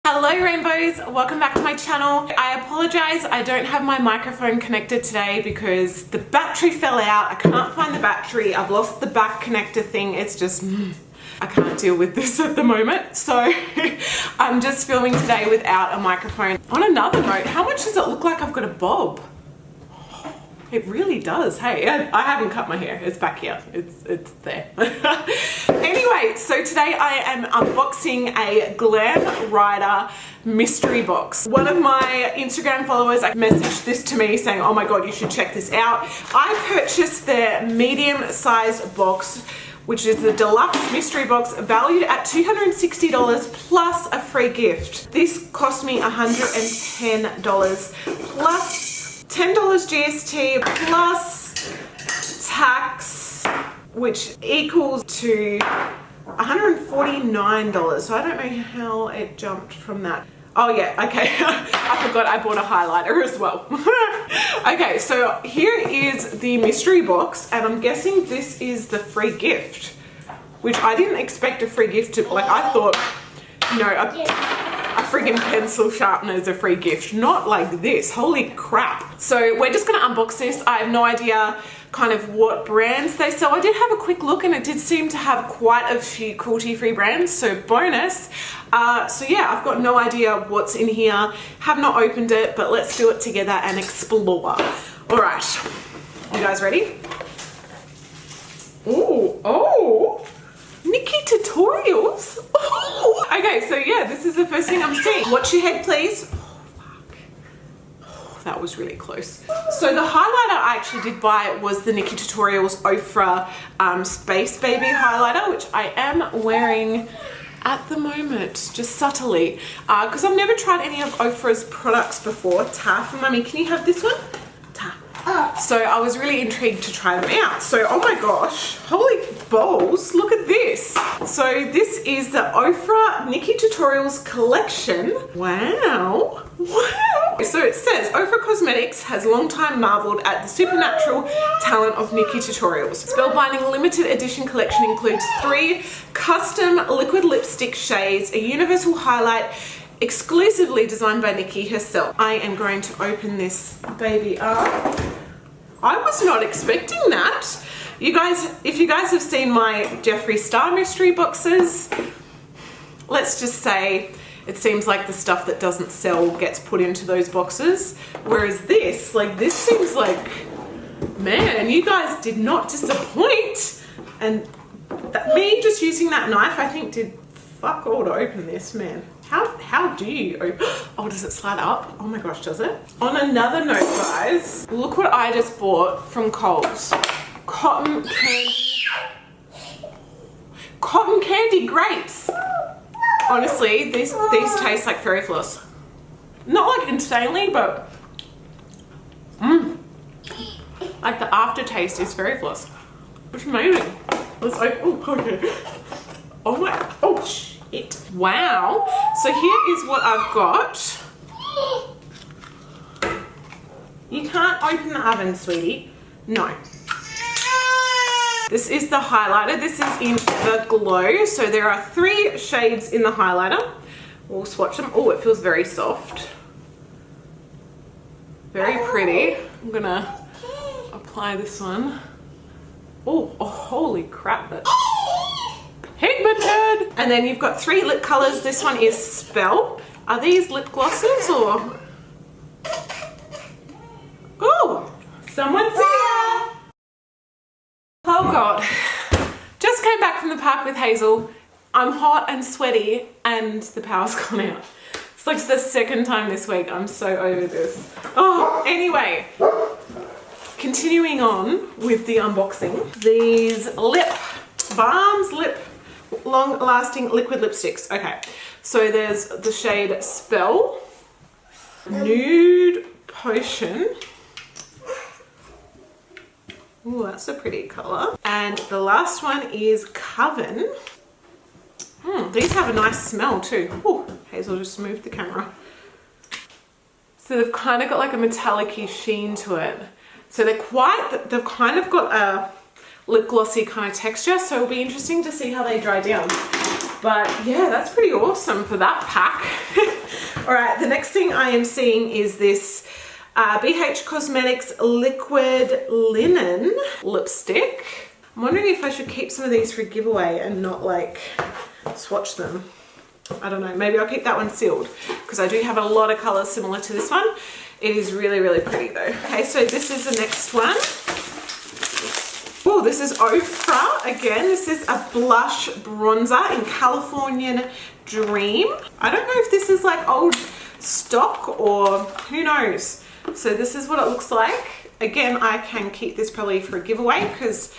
Hello rainbows, welcome back to my channel. I apologize, I don't have my microphone connected today because the battery fell out. I can't find the battery. I've lost the back connector thing. It's just, I can't deal with this at the moment. So I'm just filming today without a microphone. On another note, how much does it look like I've got a bob? It really does. Hey, I haven't cut my hair. It's back here. It's there. Anyway, so today I am unboxing a GLAM RAIDER mystery box. One of my Instagram followers messaged this to me saying, oh my God, you should check this out. I purchased their medium-sized box, which is the Deluxe mystery box, valued at $260 plus a free gift. This cost me $110 plus $10 GST plus tax, which equals to $149. So I don't know how it jumped from that. Oh yeah, okay. I forgot I bought a highlighter as well. Okay, so here is the mystery box, and I'm guessing this is the free gift, which I didn't expect a free gift to, like I thought, you know, a friggin' pencil sharpener is a free gift, not like this. Holy crap. So we're just gonna unbox this. I have no idea kind of what brands they sell. I did have a quick look and it did seem to have quite a few cruelty-free brands, so bonus. So yeah, I've got no idea what's in here. Have not opened it, but let's do it together and explore. All right, you guys ready? Oh. Nikkietutorials. Oh. Okay, so yeah, this is the first thing I'm seeing. Watch your head, please. Oh, fuck. Oh, that was really close. So the highlighter I actually did buy was the Nikkietutorials Oprah Space Baby highlighter, which I am wearing at the moment, just subtly, because I've never tried any of Oprah's products before. Taff, Mummy, can you have this one? So I was really intrigued to try them out. So, oh my gosh, holy balls, look at this. So this is the Oprah Nikkietutorials collection. Wow. So it says, Oprah Cosmetics has long time marveled at the supernatural talent of Nikkietutorials. Spellbinding limited edition collection includes 3 custom liquid lipstick shades, a universal highlight, exclusively designed by Nikki herself. I am going to open this baby up. I was not expecting that. You guys, if you guys have seen my Jeffree Star mystery boxes, let's just say it seems like the stuff that doesn't sell gets put into those boxes. Whereas this, like this seems like, man, you guys did not disappoint. And me just using that knife, I think did fuck all to open this, man. How do you open? Oh, does it slide up? Oh my gosh, does it? On another note, guys, look what I just bought from Kohl's. Cotton candy grapes. Honestly, these taste like fairy floss. Not like insanely, but like the aftertaste is fairy floss. It's amazing. Let's open. Oh, okay. Oh my. Oh shit. Wow. So here is what I've got. You can't open the oven, sweetie. No. This is the highlighter. This is in the Glow. So there are 3 shades in the highlighter. We'll swatch them. Oh, it feels very soft. Very pretty. I'm gonna apply this one. Oh, holy crap. That's pigmented. And then you've got 3 lip colors. This one is Spell. Are these lip glosses or? Oh, someone's here. Oh God. Just came back from the park with Hazel. I'm hot and sweaty and the power's gone out. It's like the 2nd time this week. I'm so over this. Oh, anyway. Continuing on with the unboxing. These lip balms, long-lasting liquid lipsticks. Okay, so there's the shade Spell, Nude Potion. Ooh, that's a pretty color. And the last one is Coven. These have a nice smell too. Ooh, Hazel just moved the camera. So they've kind of got like a metallic-y sheen to it. So they've kind of got a lip glossy kind of texture, so it'll be interesting to see how they dry down. But yeah, that's pretty awesome for that pack. All right, the next thing I am seeing is this BH Cosmetics Liquid Linen Lipstick. I'm wondering if I should keep some of these for a giveaway and not like swatch them. I don't know, maybe I'll keep that one sealed because I do have a lot of colors similar to this one. It is really, really pretty though. Okay, so this is the next one. Oh, this is Oprah again. This is a blush bronzer in Californian Dream. I don't know if this is like old stock or who knows. So this is what it looks like. Again, I can keep this probably for a giveaway because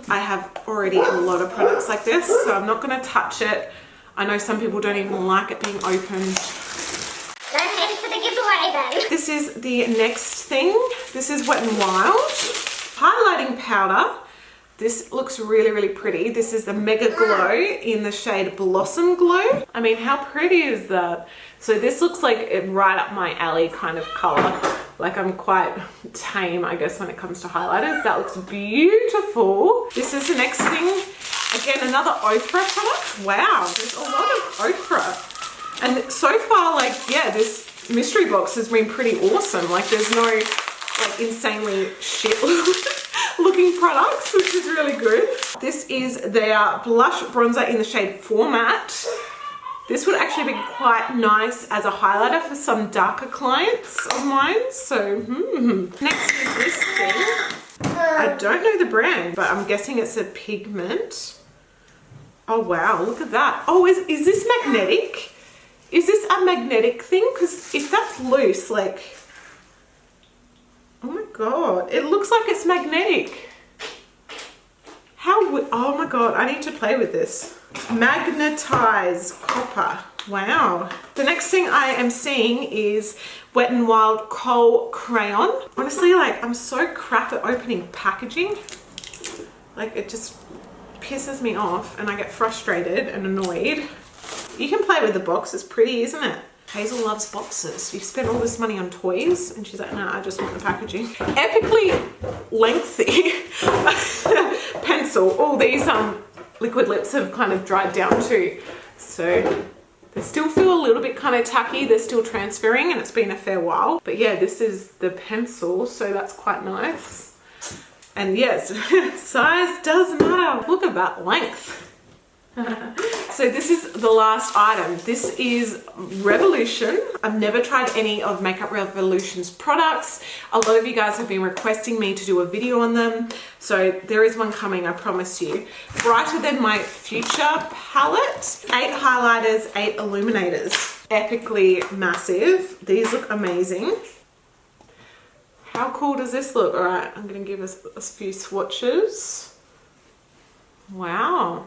I have already a lot of products like this. So I'm not going to touch it. I know some people don't even like it being opened. Go ahead for the giveaway then. This is the next thing. This is Wet n Wild highlighting powder. This looks really, really pretty. This is the Mega Glow in the shade Blossom Glow. I mean, how pretty is that? So this looks like it right up my alley kind of color. Like I'm quite tame, I guess, when it comes to highlighters. That looks beautiful. This is the next thing. Again, another Oprah product. Wow, there's a lot of Oprah. And so far, like, yeah, this mystery box has been pretty awesome. Like there's no like insanely shit looking products, which is really good. This is their blush bronzer in the shade Format. This would actually be quite nice as a highlighter for some darker clients of mine. So, Next is this thing. I don't know the brand, but I'm guessing it's a pigment. Oh wow, look at that. Oh, is this magnetic? Is this a magnetic thing? Because if that's loose, like, oh my god, it looks like it's magnetic. Oh my god, I need to play with this. Magnetize copper. Wow. The next thing I am seeing is Wet n Wild Kohl Crayon. Honestly, like, I'm so crap at opening packaging. Like, it just pisses me off and I get frustrated and annoyed. You can play with the box, it's pretty, isn't it? Hazel loves boxes. You've spent all this money on toys and she's like, no, I just want the packaging. Epically lengthy pencil. All these liquid lips have kind of dried down too. So they still feel a little bit kind of tacky. They're still transferring and it's been a fair while. But yeah, this is the pencil, so that's quite nice. And yes, size does matter. Look at that length. So this is the last item. This is Revolution. I've never tried any of Makeup Revolution's products. A lot of you guys have been requesting me to do a video on them. So there is one coming, I promise you. Brighter Than My Future palette. 8 highlighters, 8 illuminators. Epically massive. These look amazing. How cool does this look? All right, I'm gonna give us a few swatches. Wow.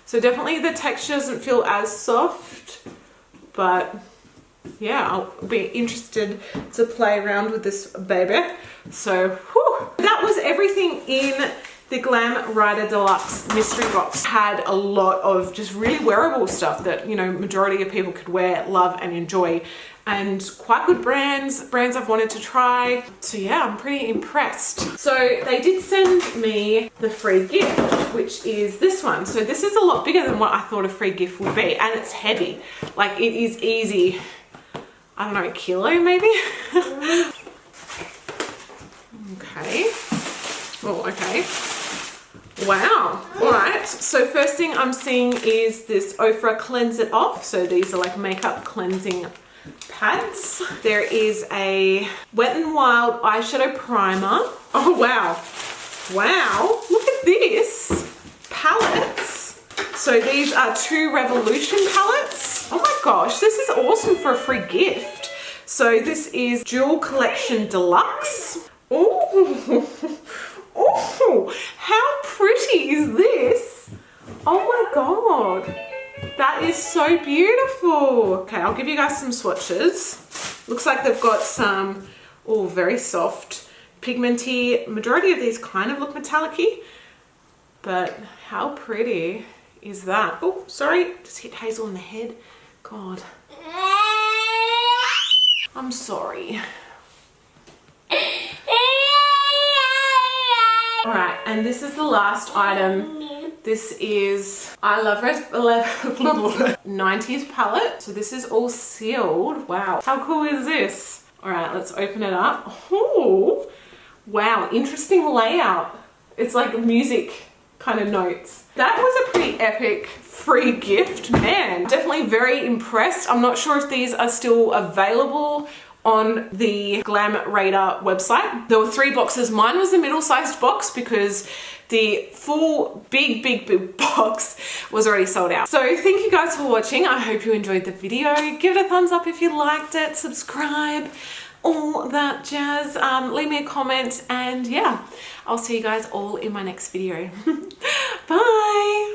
So definitely the texture doesn't feel as soft, but yeah, I'll be interested to play around with this baby. So whew, that was everything in the Glam Rider Deluxe mystery box. Had a lot of just really wearable stuff that, you know, majority of people could wear, love and enjoy, and quite good brands I've wanted to try. So yeah, I'm pretty impressed. So they did send me the free gift, which is this one. So this is a lot bigger than what I thought a free gift would be, and it's heavy. Like, it is easy, I don't know, a kilo maybe? Okay. Oh, okay. Wow. All right. So first thing I'm seeing is this Oprah Cleanse It Off. So these are like makeup cleansing pads. There is a Wet n Wild eyeshadow primer. Oh wow. Wow. Look at this. Palettes. So these are 2 Revolution palettes. Oh my gosh, this is awesome for a free gift. So this is Jewel Collection Deluxe. Oh, oh, how pretty is this? Oh my god. That is so beautiful. Okay, I'll give you guys some swatches. Looks like they've got some, oh, very soft, pigmenty. Majority of these kind of look metallic-y, but how pretty is that? Oh, sorry, just hit Hazel in the head. God. I'm sorry. All right, and this is the last item This is I Love Red 90s palette. So this is all sealed. Wow, how cool is this? All right, let's open it up. Oh, wow, interesting layout. It's like music kind of notes. That was a pretty epic free gift, man. Definitely very impressed. I'm not sure if these are still available on the GLAM RAIDER website. There were 3 boxes. Mine was a middle-sized box because the full big box was already sold out. So thank you guys for watching. I hope you enjoyed the video. Give it a thumbs up if you liked it, subscribe, all that jazz. Leave me a comment, and yeah, I'll see you guys all in my next video. Bye.